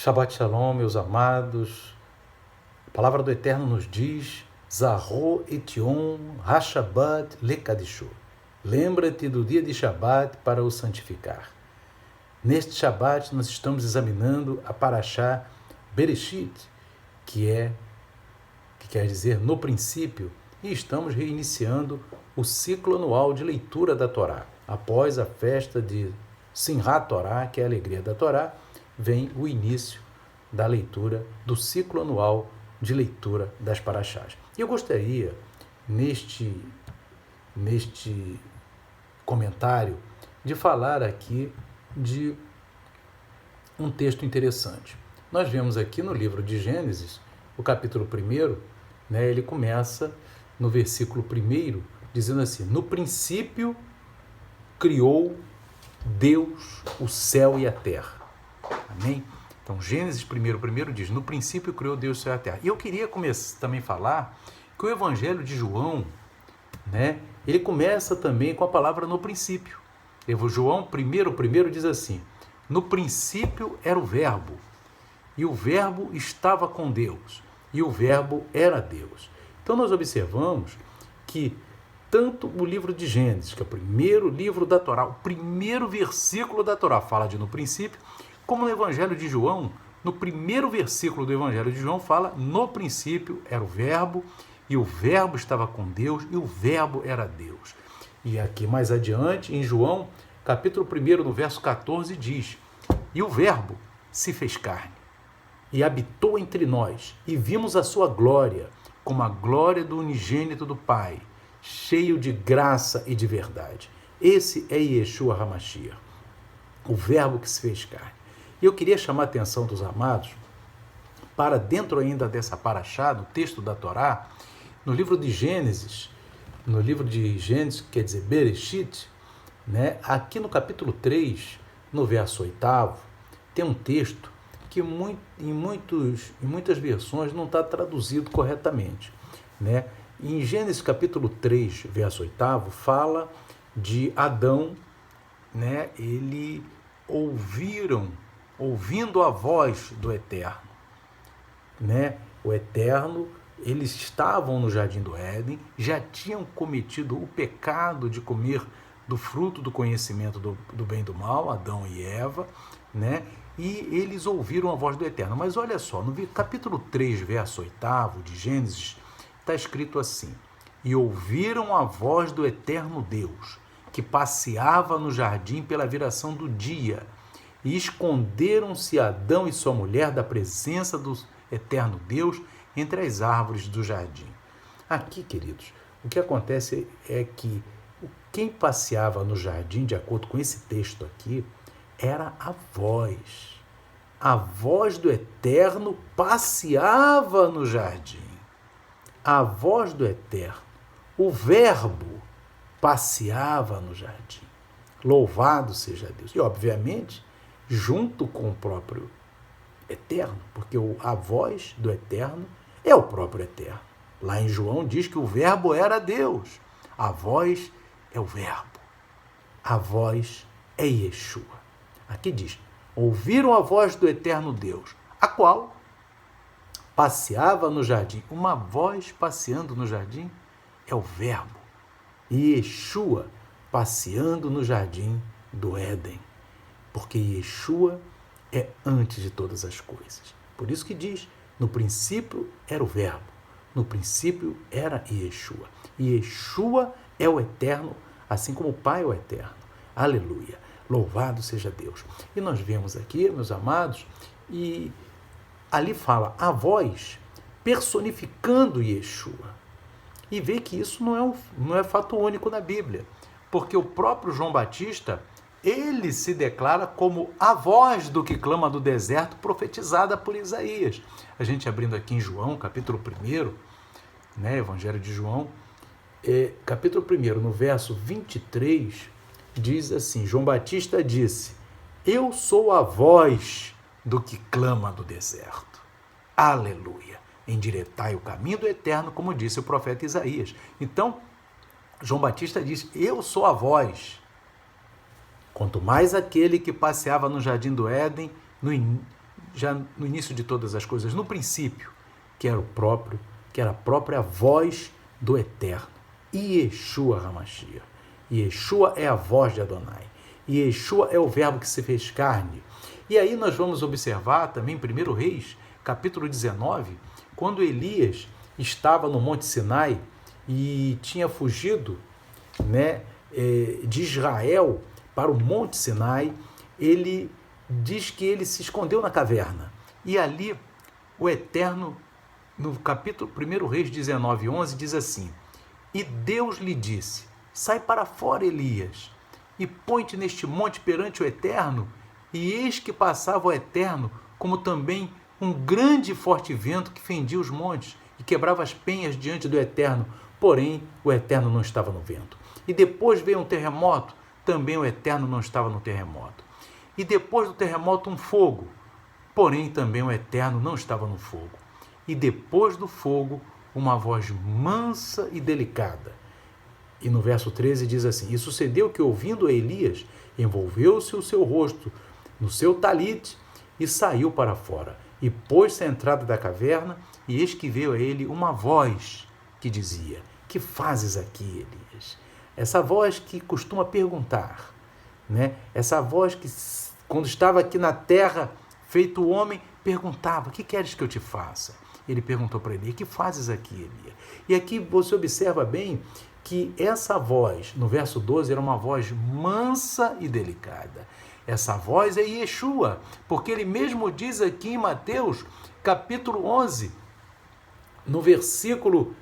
Shabbat Shalom, meus amados. A palavra do Eterno nos diz: Zahor etion hashabat lekadishu. Lembra-te do dia de Shabat para o santificar. Neste Shabat nós estamos examinando a Parashá Bereshit, que quer dizer no princípio, e estamos reiniciando o ciclo anual de leitura da Torá. Após a festa de Simchat Torá, que é a alegria da Torá, vem o início da leitura do ciclo anual de leitura das Parashás. E eu gostaria, neste comentário, de falar aqui de um texto interessante. Nós vemos aqui no livro de Gênesis, o capítulo 1, ele começa no versículo 1, dizendo assim: no princípio criou Deus o céu e a terra. Amém? Então, Gênesis 1 diz: no princípio criou Deus o céu e a terra. E eu queria também falar que o Evangelho de João, ele começa também com a palavra no princípio. João 1 diz assim: no princípio era o verbo, e o verbo estava com Deus, e o verbo era Deus. Então nós observamos que tanto o livro de Gênesis, que é o primeiro livro da Torá, o primeiro versículo da Torá fala de no princípio, como no Evangelho de João, no primeiro versículo do Evangelho de João fala: no princípio era o verbo, e o verbo estava com Deus, e o verbo era Deus. E aqui mais adiante, em João, capítulo 1, no verso 14, diz: e o verbo se fez carne, e habitou entre nós, e vimos a sua glória, como a glória do unigênito do Pai, cheio de graça e de verdade. Esse é Yeshua HaMashiach, o verbo que se fez carne. E eu queria chamar a atenção dos amados para, dentro ainda dessa paraxá, do texto da Torá, no livro de Gênesis, quer dizer Bereshit, aqui no capítulo 3, no verso 8, tem um texto que em muitas versões não está traduzido corretamente. Em Gênesis capítulo 3, verso 8, fala de Adão, ele ouvindo a voz do Eterno. O Eterno, eles estavam no Jardim do Éden, já tinham cometido o pecado de comer do fruto do conhecimento do bem e do mal, Adão e Eva, e eles ouviram a voz do Eterno. Mas olha só, no capítulo 3, verso 8 de Gênesis, está escrito assim: e ouviram a voz do Eterno Deus, que passeava no jardim pela viração do dia, e esconderam-se Adão e sua mulher da presença do Eterno Deus entre as árvores do jardim. Aqui, queridos, o que acontece é que quem passeava no jardim, de acordo com esse texto aqui, era a voz. A voz do Eterno passeava no jardim. A voz do Eterno, o verbo, passeava no jardim. Louvado seja Deus. E, obviamente, junto com o próprio Eterno, porque a voz do Eterno é o próprio Eterno. Lá em João diz que o verbo era Deus. A voz é o verbo. A voz é Yeshua. Aqui diz: ouviram a voz do Eterno Deus, a qual passeava no jardim. Uma voz passeando no jardim é o verbo. E Yeshua passeando no jardim do Éden. Porque Yeshua é antes de todas as coisas. Por isso que diz: no princípio era o verbo, no princípio era Yeshua. E Yeshua é o Eterno, assim como o Pai é o Eterno. Aleluia! Louvado seja Deus. E nós vemos aqui, meus amados, e ali fala a voz personificando Yeshua. E vê que isso não é fato único na Bíblia, porque o próprio João Batista, ele se declara como a voz do que clama do deserto, profetizada por Isaías. A gente abrindo aqui em João, capítulo 1, Evangelho de João, capítulo 1, no verso 23, diz assim: João Batista disse: eu sou a voz do que clama do deserto. Aleluia! Endireitai o caminho do Eterno, como disse o profeta Isaías. Então, João Batista diz: eu sou a voz. Quanto mais aquele que passeava no Jardim do Éden, já no início de todas as coisas, no princípio, que era a própria voz do Eterno, Yeshua HaMashiach. Yeshua é a voz de Adonai. Yeshua é o verbo que se fez carne. E aí nós vamos observar também, 1 Reis, capítulo 19, quando Elias estava no Monte Sinai e tinha fugido, de Israel para o Monte Sinai, ele diz que ele se escondeu na caverna. E ali o Eterno, no capítulo 1 Reis 19, 11, diz assim: E Deus lhe disse: Sai para fora, Elias, e põe-te neste monte perante o Eterno. E eis que passava o Eterno, como também um grande e forte vento que fendia os montes e quebrava as penhas diante do Eterno. Porém, o Eterno não estava no vento. E depois veio um terremoto, também o Eterno não estava no terremoto. E depois do terremoto um fogo, porém também o Eterno não estava no fogo. E depois do fogo, uma voz mansa e delicada. E no verso 13 diz assim: E sucedeu que, ouvindo Elias, envolveu-se o seu rosto no seu talite e saiu para fora. E pôs-se à entrada da caverna, e eis que veio a ele uma voz que dizia: Que fazes aqui, Elias? Essa voz que costuma perguntar, Essa voz que, quando estava aqui na terra, feito homem, perguntava: Que queres que eu te faça? Ele perguntou para Elias: Que fazes aqui, Elias? E aqui você observa bem que essa voz, no verso 12, era uma voz mansa e delicada. Essa voz é Yeshua, porque ele mesmo diz aqui em Mateus, capítulo 11, no versículo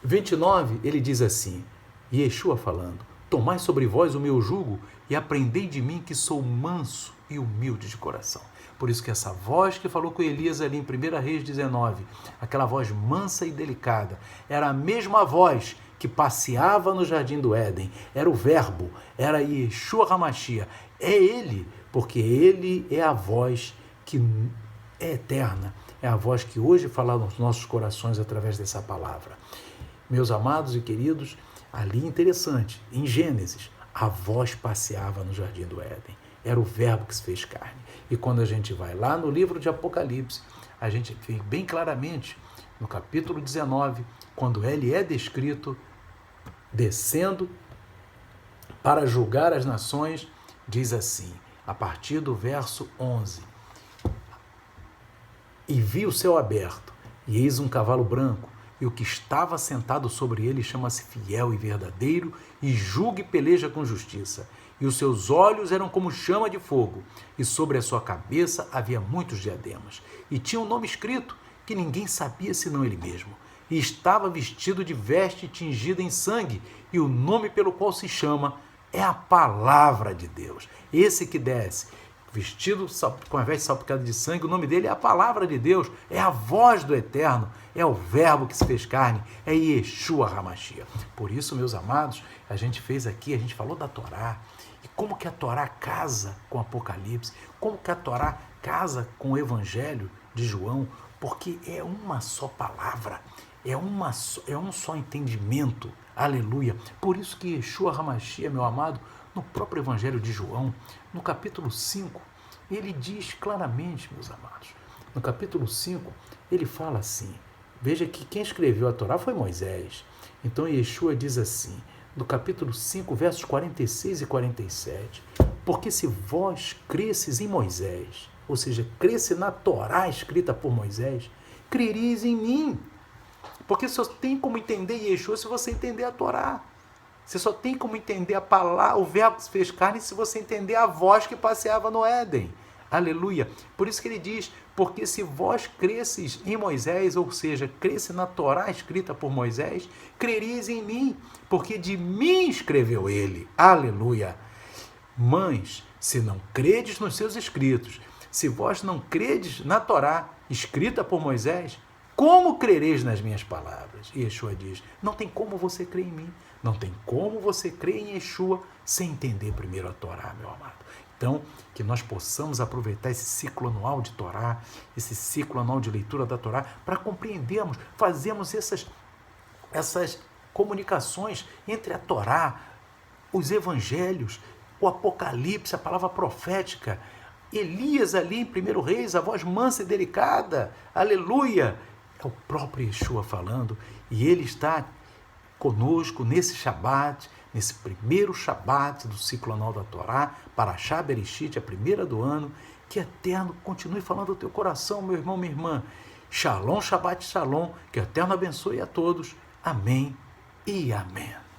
29, ele diz assim, Yeshua falando: Tomai sobre vós o meu jugo e aprendei de mim, que sou manso e humilde de coração. Por isso que essa voz que falou com Elias ali em 1 Reis 19, aquela voz mansa e delicada, era a mesma voz que passeava no Jardim do Éden. Era o verbo, era Yeshua HaMashiach. É ele, porque ele é a voz que é eterna. É a voz que hoje fala nos nossos corações através dessa palavra. Meus amados e queridos, ali interessante, em Gênesis, a voz passeava no Jardim do Éden. Era o verbo que se fez carne. E quando a gente vai lá no livro de Apocalipse, a gente vê bem claramente, no capítulo 19, quando ele é descrito descendo para julgar as nações, diz assim, a partir do verso 11: E vi o céu aberto, e eis um cavalo branco, e o que estava sentado sobre ele chama-se Fiel e Verdadeiro, e julga e peleja com justiça. E os seus olhos eram como chama de fogo, e sobre a sua cabeça havia muitos diademas. E tinha um nome escrito, que ninguém sabia senão ele mesmo. E estava vestido de veste tingida em sangue, e o nome pelo qual se chama é a Palavra de Deus. Esse que desce, vestido com a veste salpicada de sangue, o nome dele é a Palavra de Deus, é a voz do Eterno, é o verbo que se fez carne, é Yeshua HaMashiach. Por isso, meus amados, a gente falou da Torá, e como que a Torá casa com o Apocalipse, como que a Torá casa com o Evangelho de João, porque é uma só palavra, é um só entendimento, aleluia. Por isso que Yeshua HaMashiach, meu amado, no próprio Evangelho de João, no capítulo 5, ele diz claramente, meus amados, no capítulo 5, ele fala assim, veja que quem escreveu a Torá foi Moisés. Então Yeshua diz assim, no capítulo 5, versos 46 e 47, porque se vós cresces em Moisés, ou seja, cresce na Torá escrita por Moisés, crereis em mim. Porque só tem como entender Yeshua se você entender a Torá. Você só tem como entender a palavra, o verbo que se fez carne, se você entender a voz que passeava no Éden. Aleluia. Por isso que ele diz, porque se vós cresces em Moisés, ou seja, cresce na Torá escrita por Moisés, crereis em mim, porque de mim escreveu ele. Aleluia. Mães, se não credes nos seus escritos, se vós não credes na Torá escrita por Moisés, como crereis nas minhas palavras? E Yeshua diz, não tem como você crer em mim, não tem como você crer em Yeshua sem entender primeiro a Torá, meu amado. Então, que nós possamos aproveitar esse ciclo anual de Torá, esse ciclo anual de leitura da Torá, para compreendermos, fazermos essas comunicações entre a Torá, os evangelhos, o Apocalipse, a palavra profética, Elias ali em 1 Reis, a voz mansa e delicada, aleluia, é o próprio Yeshua falando, e ele está conosco nesse Shabat, nesse primeiro Shabat do ciclo anual da Torá, Parashá Bereshit, a primeira do ano. Que Eterno continue falando ao teu coração, meu irmão, minha irmã. Shalom, Shabat, Shalom, que o Eterno abençoe a todos. Amém e amém.